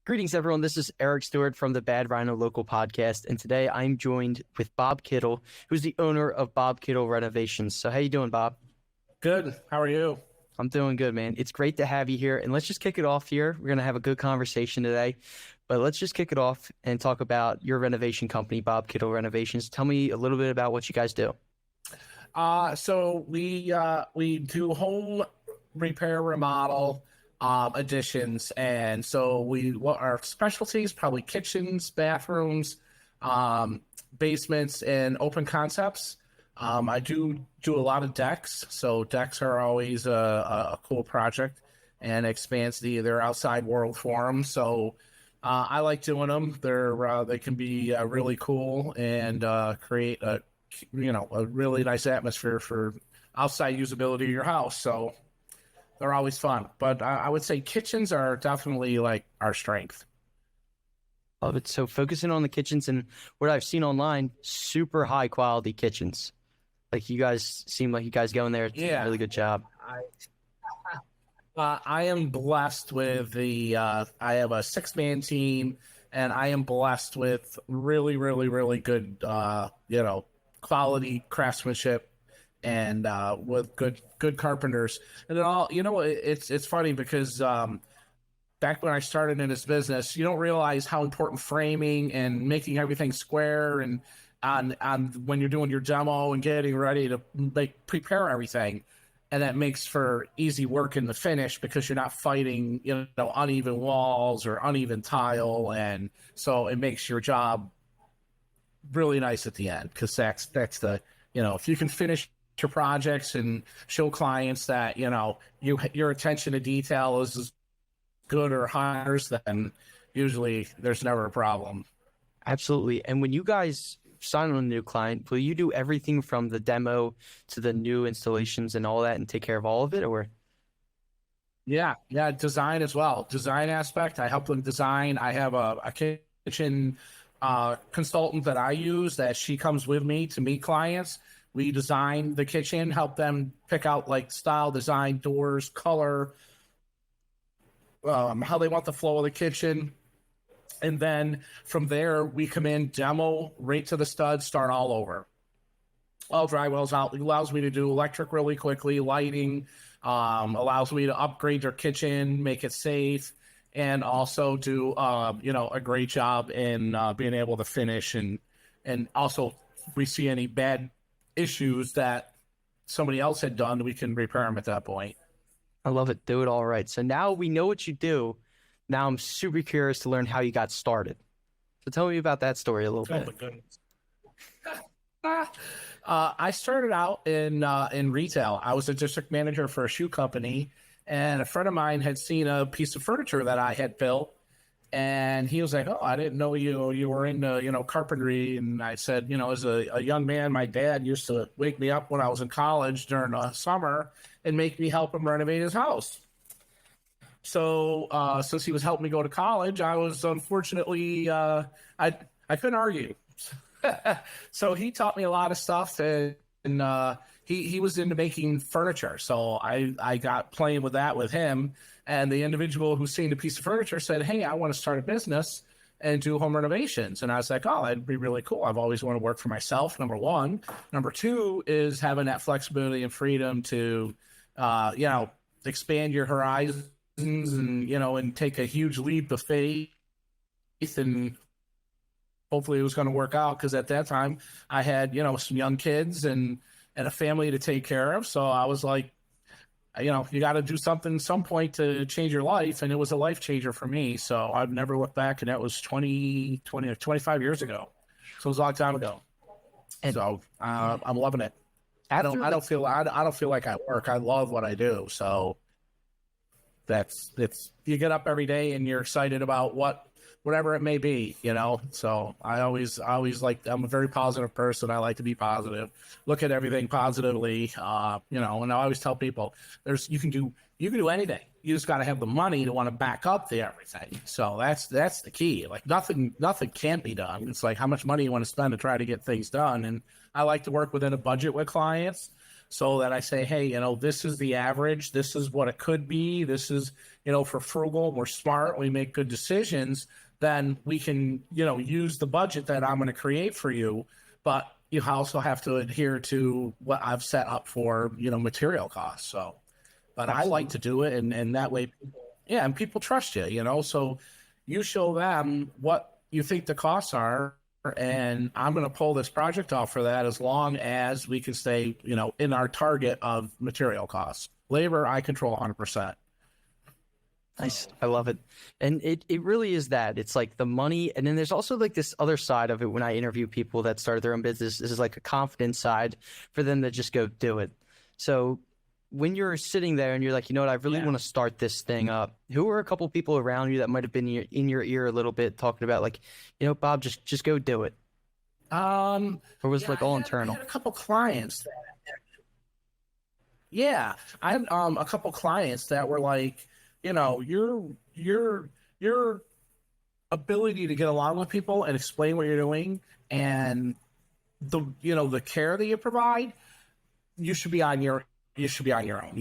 Greetings, everyone. This is Eric Stewart from the Bad Rhino Local Podcast, and today I'm joined with Bob Kittle, who's the owner of Bob Kittle Renovations. So how you doing, Bob? Good. How are you? I'm doing good, man. It's great to have you here, and let's just kick it off here. We're going to have a good conversation today, but let's just kick it off and talk about your renovation company, Bob Kittle Renovations. Tell me a little bit about what you guys do. So we do home repair, remodel, additions, and so what our specialties probably kitchens, bathrooms, basements, and open concepts. I do a lot of decks, so decks are always a cool project and expands their outside world for them. So I like doing them. They can be really cool and create a really nice atmosphere for outside usability of your house. So they're always fun. But I would say kitchens are definitely like our strength. Love it. So focusing on the kitchens and what I've seen online, super high quality kitchens. Like you guys seem like you guys go in there. It's a really good job. I am blessed with I have a 6-man team, and I am blessed with really, really, really good, quality craftsmanship and with good carpenters. And it all, it's funny because back when I started in this business, you don't realize how important framing and making everything square and on when you're doing your demo and getting ready to prepare everything. And that makes for easy work in the finish because you're not fighting, uneven walls or uneven tile. And so it makes your job really nice at the end, because that's the, if you can finish your projects and show clients that, your attention to detail is as good or higher, then usually there's never a problem. Absolutely. And when you guys sign on a new client, will you do everything from the demo to the new installations and all that and take care of all of it, or? Yeah, design as well. Design aspect, I help them design. I have a kitchen consultant that I use that she comes with me to meet clients. We design the kitchen, help them pick out like style, design, doors, color, how they want the flow of the kitchen. And then from there, we come in, demo, right to the studs, start all over. All drywall's out. It allows me to do electric really quickly, lighting, allows me to upgrade their kitchen, make it safe, and also do, a great job in being able to finish. And also, if we see any bad issues that somebody else had done, we can repair them at that point. I love it. Do it all right. So now we know what you do. Now I'm super curious to learn how you got started. So tell me about that story a little bit. Oh my goodness. I started out in retail. I was a district manager for a shoe company, and a friend of mine had seen a piece of furniture that I had built, and he was like, "Oh, I didn't know you were into carpentry." And I said, as a young man, my dad used to wake me up when I was in college during the summer and make me help him renovate his house. So since he was helping me go to college, I was unfortunately I couldn't argue. So he taught me a lot of stuff, and he was into making furniture. So I got playing with that with him. And the individual who seen the piece of furniture said, "Hey, I want to start a business and do home renovations." And I was like, "Oh, that'd be really cool. I've always wanted to work for myself, number one. Number two is having that flexibility and freedom to, expand your horizons and take a huge leap of faith, and hopefully it was going to work out, because at that time I had some young kids and a family to take care of. So I was like, you got to do something at some point to change your life, and it was a life changer for me. So I've never looked back, and that was 25 years ago. So it was a long time ago. And so I'm loving it. I don't feel like I work. I love what I do. So you get up every day and you're excited about whatever it may be, So I always I'm a very positive person. I like to be positive, look at everything positively, and I always tell people you can do anything. You just got to have the money to want to back up everything. So that's the key. Like nothing can't be done. It's like how much money you want to spend to try to get things done. And I like to work within a budget with clients. so that I say, hey, this is the average. This is what it could be. This is, for frugal, we're smart, we make good decisions, then we can, use the budget that I'm going to create for you. But you also have to adhere to what I've set up for, material costs. So, but I like to do it. And that way, yeah, and people trust you, so you show them what you think the costs are, and I'm going to pull this project off for that as long as we can stay, in our target of material costs. Labor, I control 100%. Nice. I love it. And it really is that. It's like the money. And then there's also like this other side of it when I interview people that started their own business. This is like a confidence side for them to just go do it. So when you're sitting there and you're like, you know what, I really want to start this thing up, who are a couple people around you that might have been in your ear a little bit talking about like, Bob, just go do it? Or was it like all internal? I had a couple clients I had a couple clients that were like, your ability to get along with people and explain what you're doing, and the care that you provide, you should be on your own. You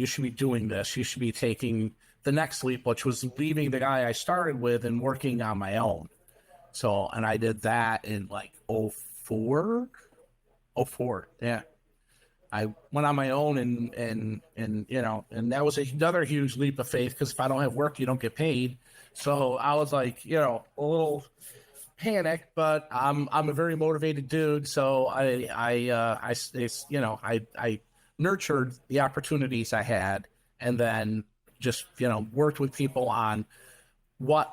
should be doing this. You should be taking the next leap, which was leaving the guy I started with and working on my own. So, and I did that in like 04. Yeah. I went on my own and that was another huge leap of faith, because if I don't have work, you don't get paid. So I was like, a little panicked, but I'm a very motivated dude. So I nurtured the opportunities I had, and then just, worked with people on what,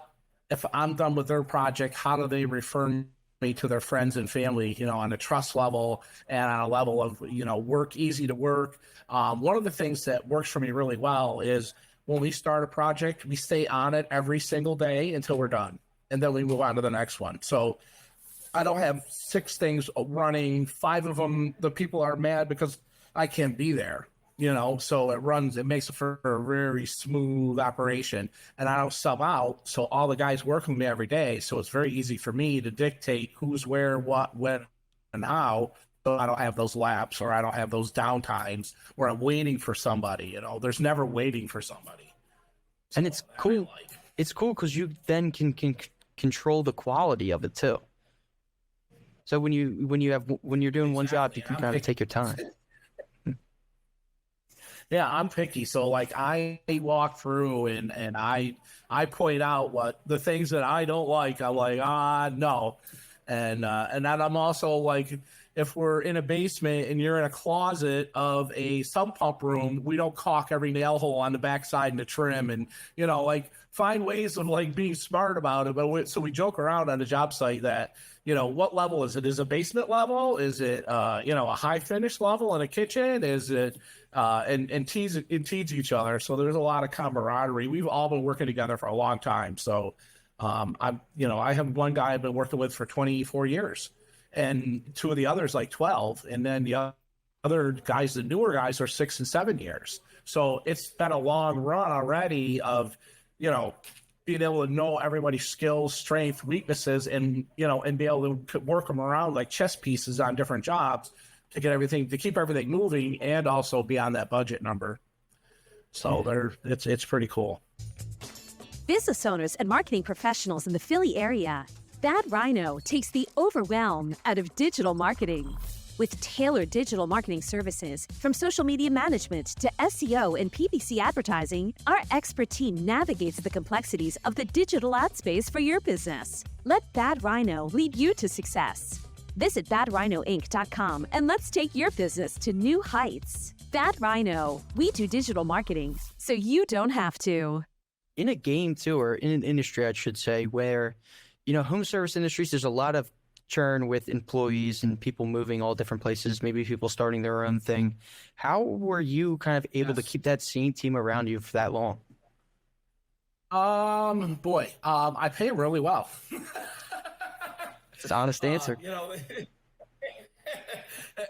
if I'm done with their project, how do they refer me to their friends and family, on a trust level and on a level of, work, easy to work. One of the things that works for me really well is when we start a project, we stay on it every single day until we're done, and then we move on to the next one. So I don't have 6 things running, 5 of them, the people are mad because I can't be there. So it makes it for a very smooth operation, and I don't sub out. So all the guys work with me every day. So it's very easy for me to dictate who's where, what, when, and how. So I don't have those laps, or I don't have those downtimes where I'm waiting for somebody. There's never waiting for somebody. So, and it's cool. It's cool because you then can control the quality of it too. So when you're doing one job, you can kind of take your time. Yeah, I'm picky. So like I walk through and I point out what the things that I don't like. I'm like, no. And then I'm also like, if we're in a basement and you're in a closet of a sump pump room, we don't caulk every nail hole on the backside and the trim, and like find ways of like being smart about it. But so we joke around on the job site that, what level is it? Is it a basement level? Is it a high finish level in a kitchen? Is it and tease each other? So there's a lot of camaraderie. We've all been working together for a long time. So I have one guy I've been working with for 24 years, and 2 of the others like 12, and then the other guys, the newer guys, are 6 and 7 years. So it's been a long run already of being able to know everybody's skills, strengths, weaknesses, and and be able to work them around like chess pieces on different jobs to keep everything moving, and also be on that budget number. So it's pretty cool. Business owners and marketing professionals in the Philly area, Bad Rhino takes the overwhelm out of digital marketing. With tailored digital marketing services, from social media management to SEO and PPC advertising, our expert team navigates the complexities of the digital ad space for your business. Let Bad Rhino lead you to success. Visit badrhinoinc.com and let's take your business to new heights. Bad Rhino, we do digital marketing so you don't have to. In a game too, or in an industry, I should say, where, home service industries, there's a lot of churn with employees and people moving all different places, maybe people starting their own thing. How were you kind of able to keep that same team around you for that long? I pay really well. It's an honest answer.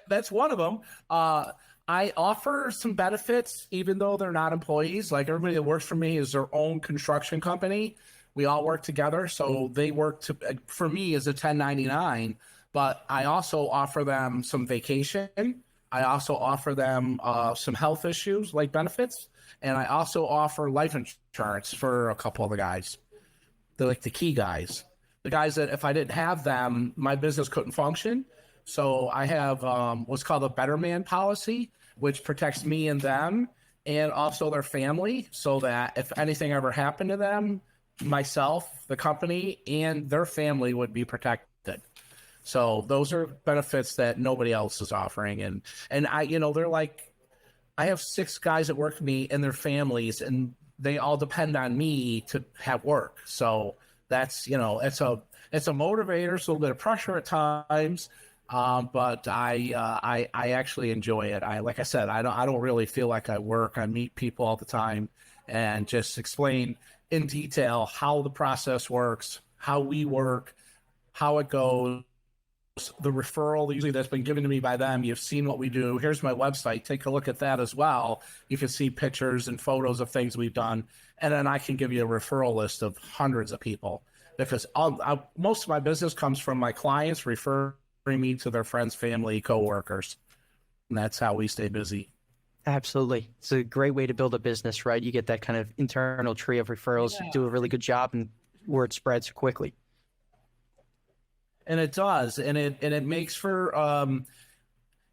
That's one of them. I offer some benefits, even though they're not employees. Like everybody that works for me is their own construction company. We all work together. So they work for me as a 1099, but I also offer them some vacation. I also offer them some health issues like benefits, and I also offer life insurance for a couple of the guys. They're like the key guys, the guys that if I didn't have them, my business couldn't function. So I have what's called a Better Man policy, which protects me and them and also their family, so that if anything ever happened to them, myself, the company, and their family would be protected. So those are benefits that nobody else is offering. And I, they're like, I have 6 guys that work for me and their families, and they all depend on me to have work. So that's, it's a motivator, so a little bit of pressure at times. But I actually enjoy it. Like I said, I don't really feel like I work. I meet people all the time and just explain in detail how the process works, how we work, how it goes. The referral usually that's been given to me by them. You've seen what we do. Here's my website. Take a look at that as well. You can see pictures and photos of things we've done. And then I can give you a referral list of hundreds of people, because most of my business comes from my clients referring me to their friends, family, coworkers. And that's how we stay busy. Absolutely. It's a great way to build a business, right? You get that kind of internal tree of referrals, do a really good job, and word spreads quickly. And it does, and it makes for an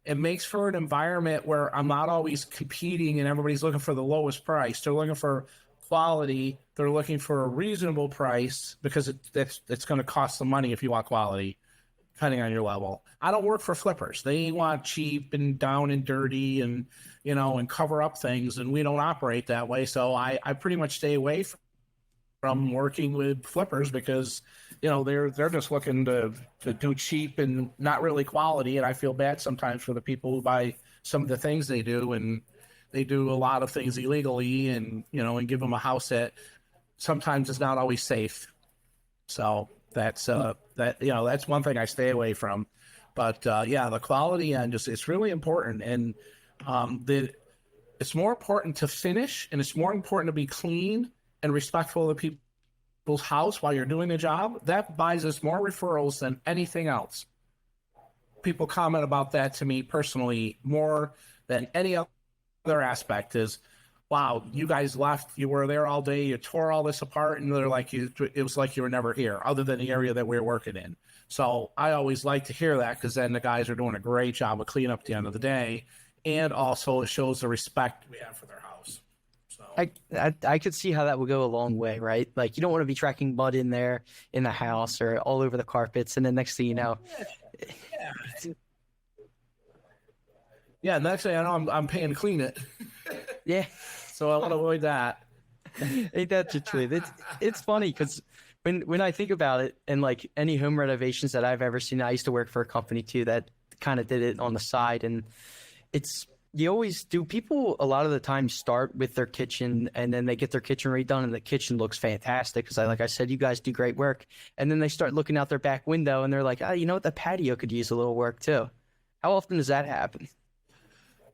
environment where I'm not always competing and everybody's looking for the lowest price. They're looking for quality. They're looking for a reasonable price, because it's going to cost some money if you want quality, depending on your level. I don't work for flippers. They want cheap and down and dirty and and cover up things, and we don't operate that way. So I pretty much stay away from working with flippers, because they're just looking to do cheap and not really quality. And I feel bad sometimes for the people who buy some of the things they do, and they do a lot of things illegally, and and give them a house that sometimes is not always safe. So that's that's one thing I stay away from. But the quality and it's really important, and it's more important to finish, and it's more important to be clean and respectful of people's house while you're doing the job. That buys us more referrals than anything else. People comment about that to me personally more than any other aspect. Is, wow, you guys left, you were there all day, you tore all this apart, and they're like, it was like you were never here, other than the area that we were working in. So I always like to hear that, because then the guys are doing a great job of cleanup at the end of the day, and also it shows the respect we have for their house. I could see how that would go a long way, right? Like, you don't want to be tracking mud in there in the house or all over the carpets, and then next thing you know, next thing I know, I'm paying to clean it. Yeah. So I want to avoid that. Ain't that the truth? It's funny, because when I think about it, and like any home renovations that I've ever seen, I used to work for a company too that kind of did it on the side, and you always do. People a lot of the time start with their kitchen, and then they get their kitchen redone, and the kitchen looks fantastic, because like I said, you guys do great work. And then they start looking out their back window, and they're like, oh, you know what, the patio could use a little work too. How often does that happen?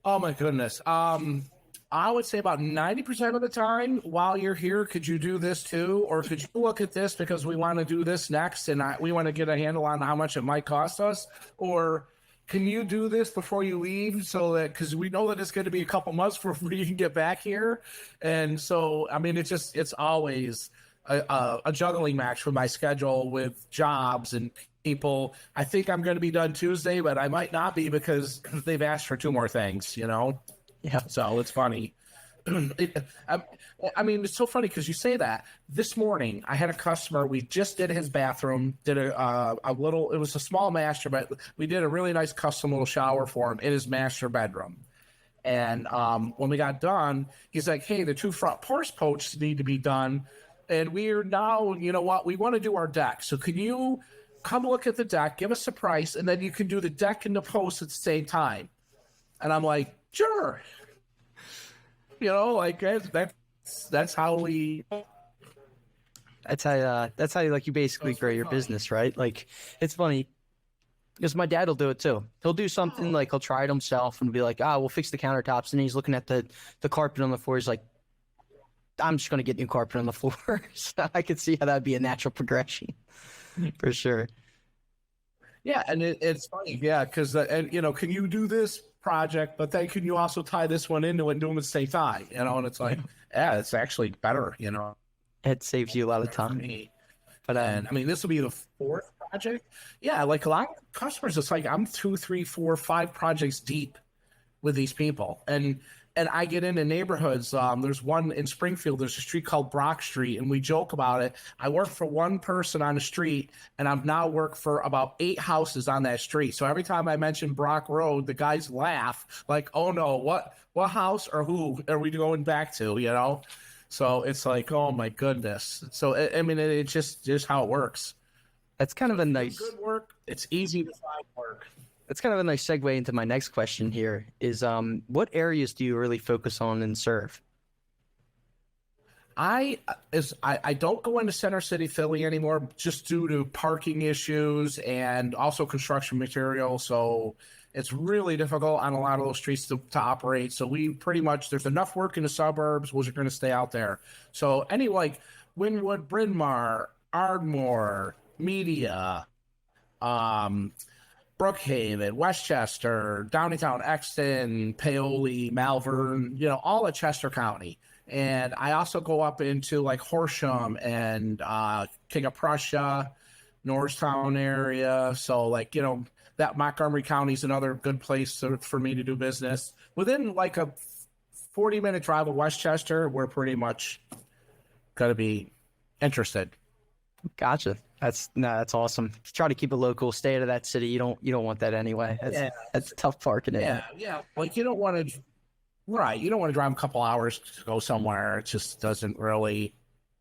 Oh my goodness. I would say about 90% of the time, while you're here, could you do this too? Or could you look at this, because we want to do this next, and we want to get a handle on how much it might cost us? Or can you do this before you leave, so that, because we know that it's going to be a couple months before you can get back here. And so, I mean, it's always a juggling match for my schedule with jobs and people. I think I'm going to be done Tuesday, but I might not be, because they've asked for 2 more things, Yeah. So it's funny. I mean, it's so funny because you say that. This morning, I had a customer. We just did his bathroom, did a little, it was a small master, but we did a really nice custom little shower for him in his master bedroom. And when we got done, he's like, hey, the 2 front porch posts need to be done. And we're now, you know what, we want to do our deck. So can you come look at the deck, give us a price, and then you can do the deck and the posts at the same time? And I'm like, sure. Like that's how we. That's how you, like, you basically grow your business, right? Like, it's funny, because my dad will do it too. He'll do something, like he'll try it himself and be like, we'll fix the countertops. And he's looking at the carpet on the floor. He's like, I'm just going to get new carpet on the floor. So I could see how that'd be a natural progression for sure. Yeah. And it's funny. Yeah. Because, can you do this project, but then can you also tie this one into it and do them at the same time? And it's like, yeah, it's actually better, It saves you a lot of for time. me. But And I mean, this will be the fourth project. Yeah, like a lot of customers, it's like I'm 2, 3, 4, 5 projects deep with these people, and I get into neighborhoods. There's one in Springfield. There's a street called Brock Street, and we joke about it. I work for one person on the street, and I've now worked for about 8 houses on that street. So every time I mention Brock Road, the guys laugh like, "Oh no, what house or who are we going back to?" So it's like, oh my goodness. So I mean, it's just how it works. that's kind of a If you do nice good work. It's easy to find work. that's kind of a nice segue into my next question here is what areas do you really focus on and serve? I don't go into Center City, Philly anymore, just due to parking issues and also construction material. So it's really difficult on a lot of those streets to operate. So we pretty much, there's enough work in the suburbs. We're going to stay out there. So any like Wynwood, Bryn Mawr, Ardmore, Media, Brookhaven, Westchester, Downtown Exton, Paoli, Malvern, all of Chester County. And I also go up into like Horsham and King of Prussia, Norristown area. So like, that Montgomery County is another good place for me to do business. Within like a 40-minute drive of Westchester, we're pretty much going to be interested. Gotcha. That's awesome. Try to keep it local. Stay out of that city. You don't want that anyway. That's tough parking it. Yeah. Like you don't want to, right? You don't want to drive a couple hours to go somewhere. It just doesn't really,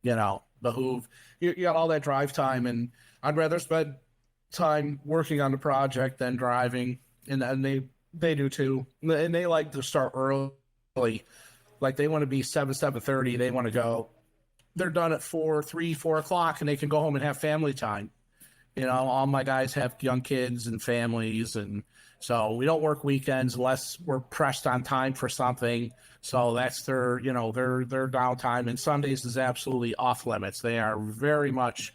behoove. You got all that drive time, and I'd rather spend time working on the project than driving. And they do too. And they like to start early. Like they want to be 7:30. They want to go. They're done at 4 o'clock, and they can go home and have family time. All my guys have young kids and families, and so we don't work weekends unless we're pressed on time for something. So that's their downtime, and Sundays is absolutely off limits. They are very much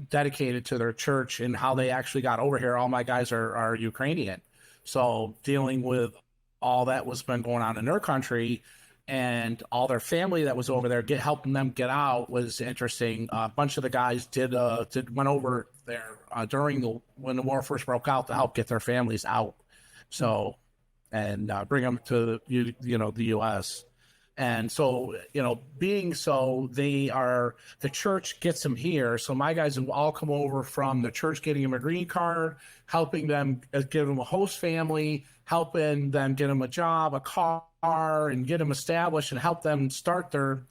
dedicated to their church and how they actually got over here. All my guys are Ukrainian, so dealing with all that was been going on in their country. And all their family that was over there, helping them get out was interesting. A bunch of the guys went over there when the war first broke out to help get their families out, so and bring them to the U.S. And so the church gets them here. So my guys have all come over from the church, getting them a green card, helping them give them a host family, helping them get them a job, a car, and get them established and help them start their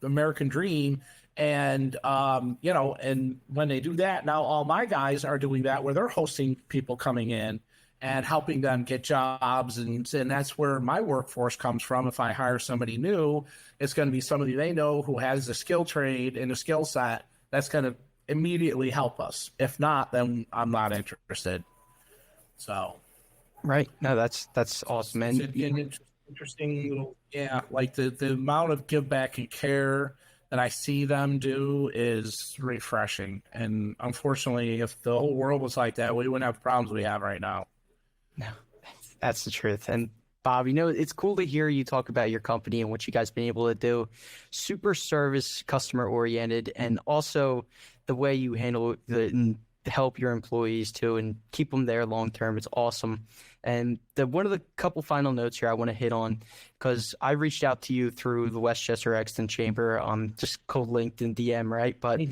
American dream. And, and when they do that, now all my guys are doing that where they're hosting people coming in and helping them get jobs. And that's where my workforce comes from. If I hire somebody new, it's going to be somebody they know who has a skill trade and a skill set that's going to immediately help us. If not, then I'm not interested. So. Right. No, that's awesome. And It's an interesting little, like the amount of give back and care that I see them do is refreshing. And unfortunately, if the whole world was like that, we wouldn't have the problems we have right now. no, that's the truth. And Bob, it's cool to hear you talk about your company and what you guys been able to do. Super service, customer oriented, and also the way you handle and help your employees too and keep them there long term. It's awesome. And one of the couple final notes here I want to hit on, because I reached out to you through the Westchester Exton Chamber, just co-linked in DM, right? But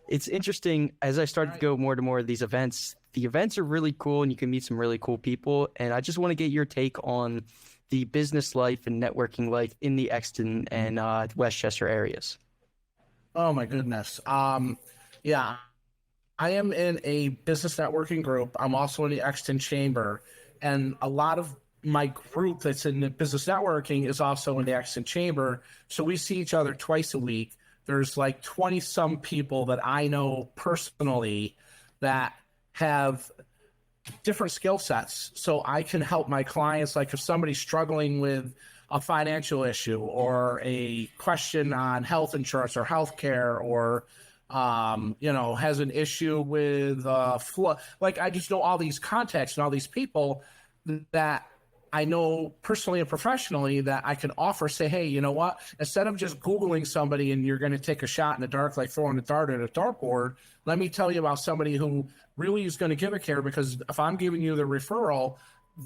it's interesting, as I started to go more to more of these events, the events are really cool and you can meet some really cool people. And I just want to get your take on the business life and networking life in the Exton and Westchester areas. Oh my goodness. Yeah, I am in a business networking group. I'm also in the Exton Chamber, and a lot of my group that's in the business networking is also in the Exton Chamber. So we see each other twice a week. There's like 20 some people that I know personally that have different skill sets. So I can help my clients. Like if somebody's struggling with a financial issue or a question on health insurance or healthcare, or has an issue with flood. Like I just know all these contacts and all these people that I know personally and professionally that I can offer, say, hey, you know what? Instead of just Googling somebody and you're going to take a shot in the dark, like throwing a dart at a dartboard, let me tell you about somebody who really is going to give a care, because if I'm giving you the referral,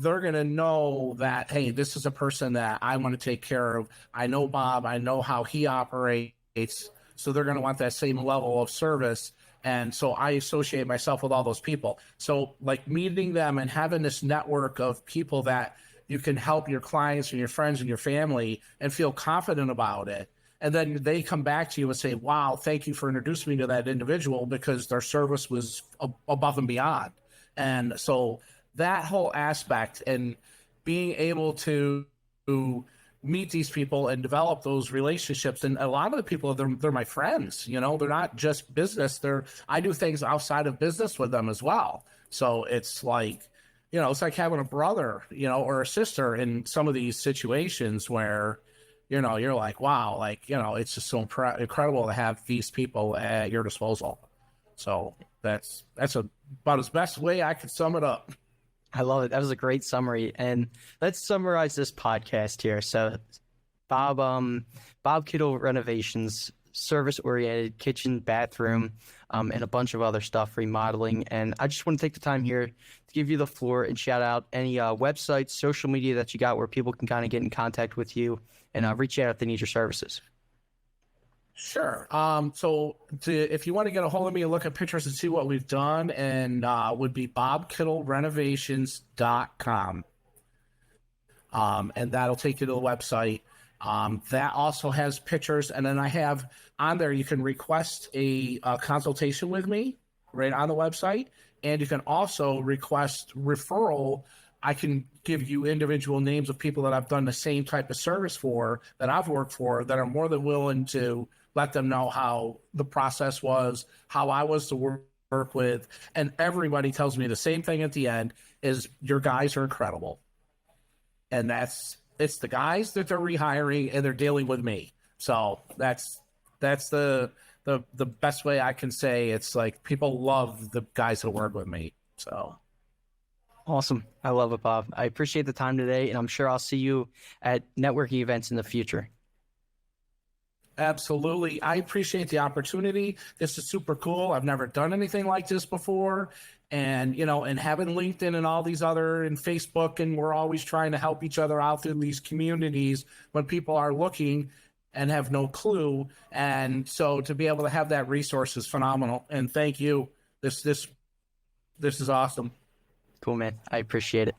they're going to know that, hey, this is a person that I want to take care of. I know Bob, I know how he operates. So they're going to want that same level of service. And so I associate myself with all those people. So like meeting them and having this network of people that you can help your clients and your friends and your family and feel confident about it. And then they come back to you and say, wow, thank you for introducing me to that individual, because their service was above and beyond. And so that whole aspect and being able to meet these people and develop those relationships. And a lot of the people, they're my friends, you know, they're not just business. I do things outside of business with them as well. So it's like, you know, it's like having a brother, you know, or a sister in some of these situations where, you know, you're like, wow, like, you know, it's just so incredible to have these people at your disposal. So that's about as best way I could sum it up. I love it. That was a great summary. And let's summarize this podcast here. So Bob Kittle Renovations, service-oriented kitchen, bathroom, and a bunch of other stuff, remodeling. And I just want to take the time here to give you the floor and shout out any websites, social media that you got where people can kind of get in contact with you and reach out if they need your services. Sure. If you want to get a hold of me and look at pictures and see what we've done, and would be bobkittlerenovations.com. And that'll take you to the website. That also has pictures. And then I have on there, you can request a consultation with me right on the website. And you can also request referral. I can give you individual names of people that I've done the same type of service for, that I've worked for, that are more than willing to let them know how the process was, how I was to work with. And everybody tells me the same thing at the end is, your guys are incredible. And it's the guys that they're rehiring, and they're dealing with me. So that's the best way I can say. It's like people love the guys that work with me. So Awesome. I love it, Bob. I appreciate the time today, and I'm sure I'll see you at networking events in the future. absolutely. I appreciate the opportunity. This is super cool. I've never done anything like this before. And, you know, and having LinkedIn and all these other, and Facebook, and we're always trying to help each other out through these communities when people are looking and have no clue. And so to be able to have that resource is phenomenal. And thank you. This is awesome. Cool, man. I appreciate it.